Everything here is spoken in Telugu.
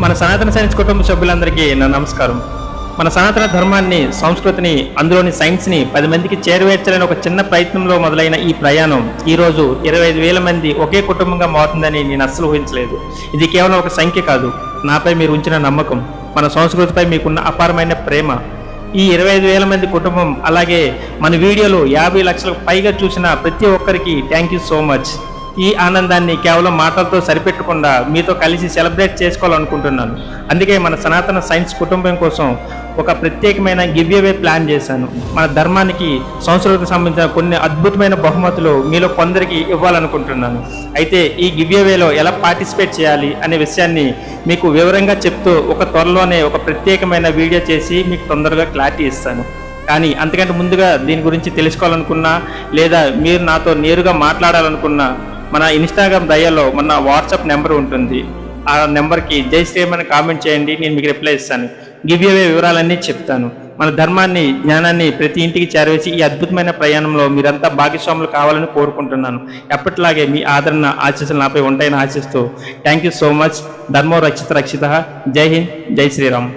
మన సనాతన సైన్స్ కుటుంబ సభ్యులందరికీ నా నమస్కారం. మన సనాతన ధర్మాన్ని, సంస్కృతిని, అందులోని సైన్స్ని 10 మందికి చేరువేర్చాలని ఒక చిన్న ప్రయత్నంలో మొదలైన ఈ ప్రయాణం ఈరోజు 25,000 మంది ఒకే కుటుంబంగా మారుతుందని నేను అస్సలు ఊహించలేదు. ఇది కేవలం ఒక సంఖ్య కాదు, నాపై మీరు ఉంచిన నమ్మకం, మన సంస్కృతిపై మీకున్న అపారమైన ప్రేమ. ఈ 25,000 మంది కుటుంబం, అలాగే మన వీడియోలు 50 లక్షలకు పైగా చూసిన ప్రతి ఒక్కరికి థ్యాంక్ యూ సో మచ్. ఈ ఆనందాన్ని కేవలం మాటలతో సరిపెట్టకుండా మీతో కలిసి సెలబ్రేట్ చేసుకోవాలనుకుంటున్నాను. అందుకే మన సనాతన సైన్స్ కుటుంబం కోసం ఒక ప్రత్యేకమైన గివ్ అవే ప్లాన్ చేశాను. మన ధర్మానికి, సంస్కృతికి సంబంధించిన కొన్ని అద్భుతమైన బహుమతులు మీలో కొందరికి ఇవ్వాలనుకుంటున్నాను. అయితే ఈ గివ్ అవేలో ఎలా పార్టిసిపేట్ చేయాలి అనే విషయాన్ని మీకు వివరంగా చెప్తూ త్వరలోనే ఒక ప్రత్యేకమైన వీడియో చేసి మీకు తొందరగా క్లారిటీ ఇస్తాను. కానీ అంతకంటే ముందుగా దీని గురించి తెలుసుకోవాలనుకున్నా, లేదా మీరు నాతో నేరుగా మాట్లాడాలనుకున్నా, మన ఇన్స్టాగ్రామ్ బయోలో మన వాట్సాప్ నెంబర్ ఉంటుంది. ఆ నెంబర్కి జై శ్రీరామ్ అని కామెంట్ చేయండి, నేను మీకు రిప్లై ఇస్తాను. గివ్ అవే వివరాలన్నీ చెప్తాను. మన ధర్మాన్ని, జ్ఞానాన్ని ప్రతి ఇంటికి చేరవేసి ఈ అద్భుతమైన ప్రయాణంలో మీరంతా భాగస్వాములు కావాలని కోరుకుంటున్నాను. ఎప్పటిలాగే మీ ఆదరణ, ఆశీస్సులు నాపై ఉంటాయని ఆశిస్తూ థ్యాంక్ యూ సో మచ్. ధర్మో రక్షిత రక్షిత. జై హింద్, జై శ్రీరామ్.